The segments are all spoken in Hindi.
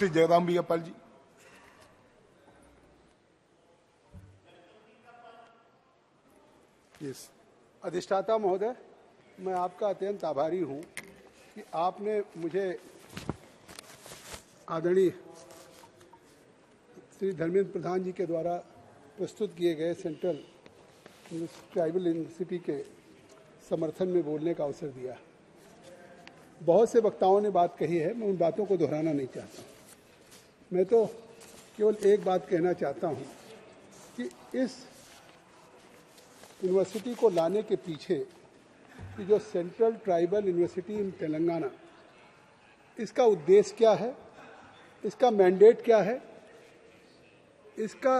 श्री जयराम बियापाल जी। यस, अधिष्ठाता महोदय, मैं आपका अत्यंत आभारी हूं कि आपने मुझे आदरणीय श्री धर्मेंद्र प्रधान जी के द्वारा प्रस्तुत किए गए सेंट्रल ट्राइबल यूनिवर्सिटी के समर्थन में बोलने का अवसर दिया। बहुत से वक्ताओं ने बात कही है, मैं उन बातों को दोहराना नहीं चाहता। मैं तो केवल एक बात कहना चाहता हूं कि इस यूनिवर्सिटी को लाने के पीछे कि जो central tribal university in Telangana, इसका उद्देश्य क्या है, इसका मैंडेट क्या है, इसका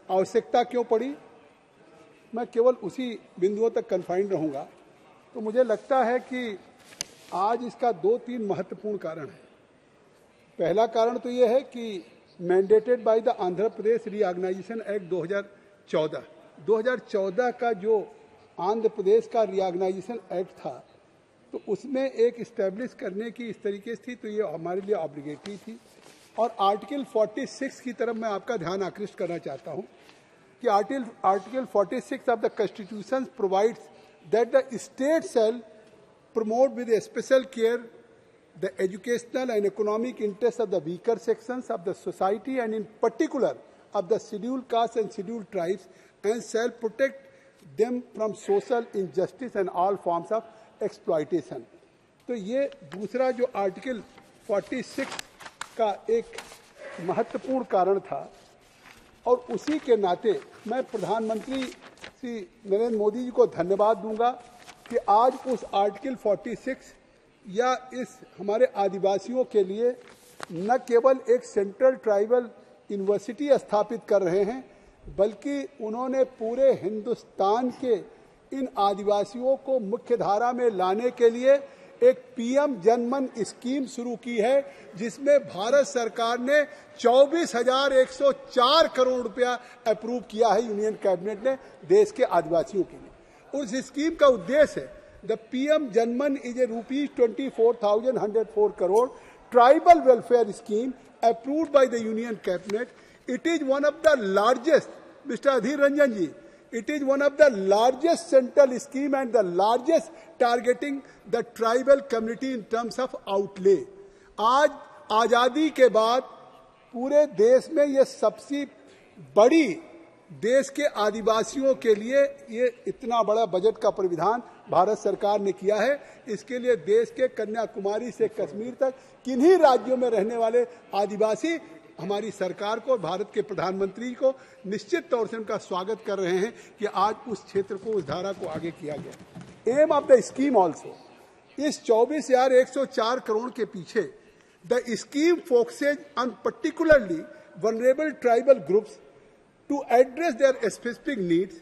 आवश्यकता क्यों पड़ी, मैं केवल उसी बिंदुओं तक कन्फाइंड रहूंगा। तो मुझे लगता है कि आज इसका 2-3 महत्वपूर्ण कारण है। पहला कारण तो यह है कि mandated by the Andhra Pradesh reorganisation act 2014 का जो आंध्र प्रदेश का रीऑर्गेनाइजेशन एक्ट था, तो उसमें एक इस्टेब्लिश करने की इस तरीके से थी, तो ये हमारे लिए ऑब्लिगेटरी थी। और आर्टिकल 46 की तरफ मैं आपका ध्यान आकृष्ट करना चाहता हूं कि article 46 of the constitution provides that the state shall promote with a special care the educational and economic interests of the weaker sections of the society and in particular of the scheduled castes and scheduled tribes and shall protect them from social injustice and all forms of exploitation। तो ये दूसरा जो आर्टिकल 46 का एक महत्वपूर्ण कारण था। और उसी के नाते मैं प्रधानमंत्री श्री नरेंद्र मोदी जी को धन्यवाद दूंगा कि आज उस आर्टिकल 46 या इस हमारे आदिवासियों के लिए न केवल एक सेंट्रल ट्राइबल यूनिवर्सिटी स्थापित कर रहे हैं, बल्कि उन्होंने पूरे हिंदुस्तान के इन आदिवासियों को मुख्य धारा में लाने के लिए एक पीएम जनमन स्कीम शुरू की है, जिसमें भारत सरकार ने 24,104 करोड़ रुपया अप्रूव किया है यूनियन कैबिनेट ने देश के आदिवासियों के लिए। उस स्कीम का उद्देश्य है the PM Janman is a ₹24,104 crore tribal welfare scheme approved by the union cabinet. It is one of the largest, mister Adhir Ranjan ji, it is one of the largest central scheme and the largest targeting the tribal community in terms of outlay। आज आजादी के बाद पूरे देश में ये सबसे बड़ी देश के आदिवासियों के लिए ये इतना बड़ा बजट का प्रावधान भारत सरकार ने किया है। इसके लिए देश के कन्याकुमारी से कश्मीर तक किन्हीं राज्यों में रहने वाले आदिवासी हमारी सरकार को, भारत के प्रधानमंत्री को निश्चित तौर से उनका स्वागत कर रहे हैं कि आज उस क्षेत्र को, उस धारा को आगे किया गया। Aim of the scheme also, इस 24,104 करोड़ के पीछे the scheme focuses on particularly vulnerable tribal groups to address their specific needs,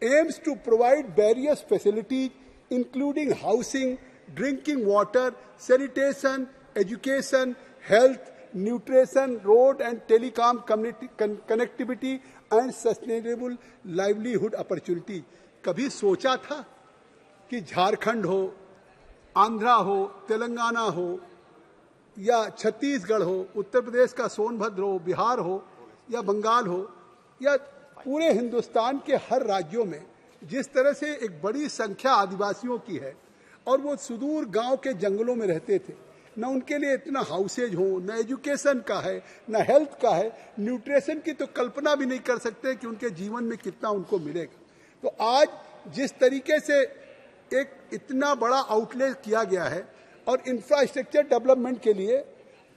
aims to provide various facilities including housing, drinking water, sanitation, education, health, nutrition, road and telecom connectivity and sustainable livelihood opportunity। कभी सोचा था कि झारखंड हो, आंध्रा हो, तेलंगाना हो या छत्तीसगढ़ हो, उत्तर प्रदेश का सोनभद्र हो, बिहार हो या बंगाल हो या पूरे हिंदुस्तान के हर राज्यों में जिस तरह से एक बड़ी संख्या आदिवासियों की है और वो सुदूर गांव के जंगलों में रहते थे, न उनके लिए इतना हाउसेज हो, न एजुकेशन का है, न हेल्थ का है, न्यूट्रिशन की तो कल्पना भी नहीं कर सकते कि उनके जीवन में कितना उनको मिलेगा। तो आज जिस तरीके से एक इतना बड़ा आउटले किया गया है और इंफ्रास्ट्रक्चर डेवलपमेंट के लिए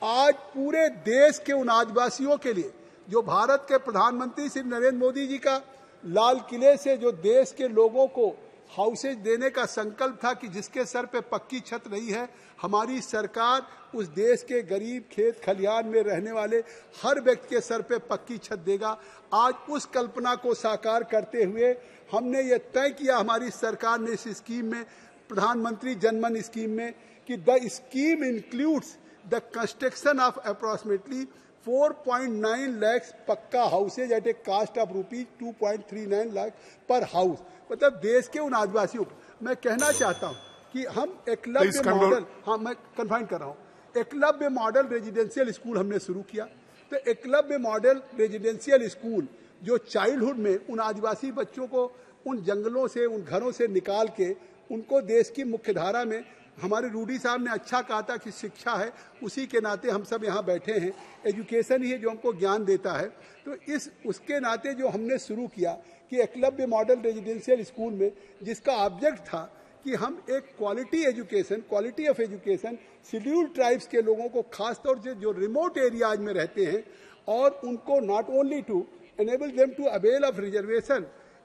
आज पूरे देश के उन आदिवासियों के लिए जो भारत के प्रधानमंत्री श्री नरेंद्र मोदी जी का लाल किले से जो देश के लोगों को हाउसेज देने का संकल्प था कि जिसके सर पे पक्की छत नहीं है, हमारी सरकार उस देश के गरीब खेत खलिहान में रहने वाले हर व्यक्ति के सर पे पक्की छत देगा। आज उस कल्पना को साकार करते हुए हमने ये तय किया हमारी सरकार ने इस स्कीम में, प्रधानमंत्री जनमन स्कीम में, कि the scheme includes the construction of approximately 4.9 lakh pucca houses at a cost of ₹2.39 lakh per house. मतलब देश के उन आदिवासियों को मैं कहना चाहता हूं कि हम एकलव्य मॉडल, हाँ मैं कन्फाइन कर रहा हूं, एकलव्य मॉडल रेजिडेंशियल स्कूल हमने शुरू किया। तो एकलव्य मॉडल रेजिडेंशियल स्कूल जो चाइल्डहुड में उन आदिवासी बच्चों को उन जंगलों से, उन घरों से निकाल के उनको देश की मुख्य धारा में, हमारे रूडी साहब ने अच्छा कहा था कि शिक्षा है, उसी के नाते हम सब यहाँ बैठे हैं, एजुकेशन ही है जो हमको ज्ञान देता है। तो उसके नाते जो हमने शुरू किया कि एकलव्य मॉडल रेजिडेंशियल स्कूल में, जिसका ऑब्जेक्ट था कि हम एक quality education, quality of education scheduled tribes के लोगों को, खासतौर से जो रिमोट एरियाज में रहते हैं, और उनको not only to enable them to avail of reservation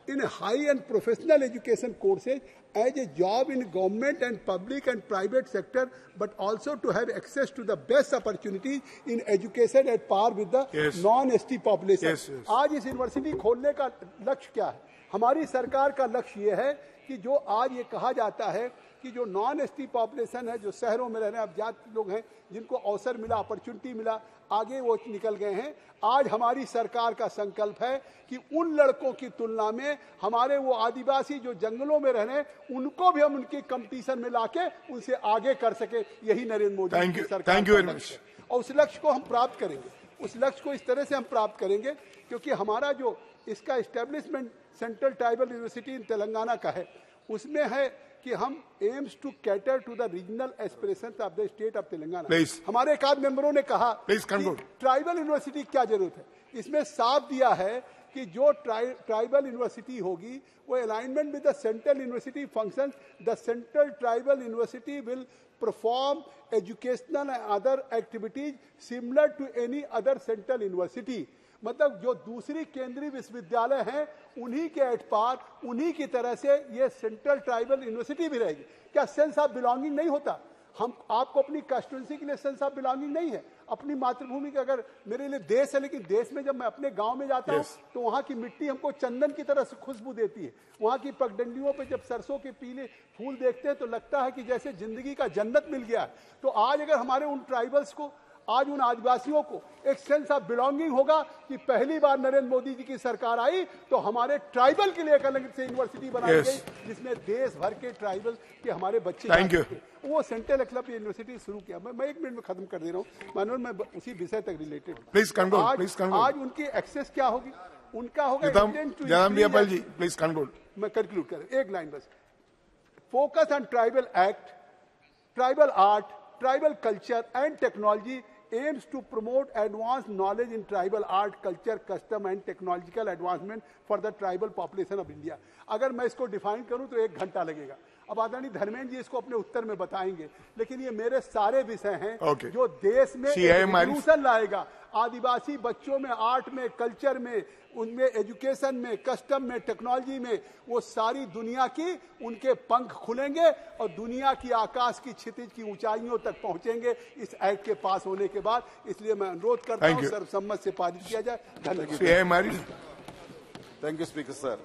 in high and professional education courses as a job in government and public and private sector, but also to have access to the best opportunities in education at par with the non-ST population. आज इस यूनिवर्सिटी खोलने का लक्ष्य क्या है? हमारी सरकार का लक्ष्य ये है कि जो आज ये कहा जाता है कि जो नॉन एसटी पॉपुलेशन है, जो शहरों में रहने अज्ञात लोग हैं, जिनको अवसर मिला, अपॉर्चुनिटी मिला, आगे वो निकल गए हैं, आज हमारी सरकार का संकल्प है कि उन लड़कों की तुलना में हमारे वो आदिवासी जो जंगलों में रह रहे हैं, उनको भी हम उनकी कंपटीशन में लाके उनसे आगे कर सके। यही नरेंद्र मोदी की सरकार का लक्ष्य है, और उस लक्ष्य को हम प्राप्त करेंगे। उस लक्ष्य को इस तरह से हम प्राप्त करेंगे क्योंकि हमारा जो इसका establishment central tribal university in Telangana का है, उसमें है कि हम aims to cater to the regional aspirations of the state of Telangana. हमारे एक आध मेंबरों ने कहा कि ट्राइबल यूनिवर्सिटी क्या जरूरत है। इसमें साफ दिया है कि जो ट्राइबल यूनिवर्सिटी होगी वो alignment with the central university functions, the central tribal university will perform educational and other activities similar to any other central university. मतलब जो दूसरी केंद्रीय विश्वविद्यालय हैं उन्हीं के एट पार, उन्हीं की तरह से ये सेंट्रल ट्राइबल यूनिवर्सिटी भी रहेगी। क्या सेंस ऑफ बिलोंगिंग नहीं होता? हम आपको अपनी कंस्टिट्यूंसी के लिए सेंस ऑफ बिलोंगिंग नहीं है, अपनी मातृभूमि का, अगर मेरे लिए देश है, लेकिन देश में जब मैं अपने गांव में जाता हूं तो वहां की मिट्टी हमको चंदन की तरह से खुशबू देती है। वहां की पगडंडियों पे जब सरसों के पीले फूल देखते हैं तो लगता है कि जैसे जिंदगी का जन्नत मिल गया है। तो आज अगर हमारे उन ट्राइबल्स को, आज उन आदिवासियों को एक सेंस ऑफ बिलोंगिंग होगा कि पहली बार नरेंद्र मोदी जी की सरकार आई तो हमारे ट्राइबल के लिए एक अलग से यूनिवर्सिटी बनाई गई जिसमें देश भर के ट्राइबल के हमारे बच्चे, वो सेंट्रल एकलव्य यूनिवर्सिटी शुरू किया। मैं 1 मिनट में खत्म कर दे रहा हूँ मानव, मैं उसी विषय तक रिलेटेड। आज उनकी एक्सेस क्या होगी? उनका होगा मैं कंक्लूड कर एक लाइन बस। Focus on tribal act, tribal art, tribal culture and technology aims to promote advanced knowledge in tribal art, culture, custom and technological advancement for the tribal population of India। अगर मैं इसको डिफाइन करूं तो 1 घंटा लगेगा। अब आदरणीय धर्मेंद्र जी इसको अपने उत्तर में बताएंगे, लेकिन ये मेरे सारे विषय हैं जो देश में रिवॉल्यूशन लाएगा। आदिवासी बच्चों में, आर्ट में, कल्चर में, उनमें एजुकेशन में, कस्टम में, टेक्नोलॉजी में, वो सारी दुनिया की उनके पंख खुलेंगे और दुनिया की आकाश की क्षितिज की ऊंचाइयों तक पहुंचेंगे इस एक्ट के पास होने के बाद। इसलिए मैं अनुरोध करता हूं सर्वसम्मत से पारित किया जाए। धन्यवाद। Thank you speaker sir.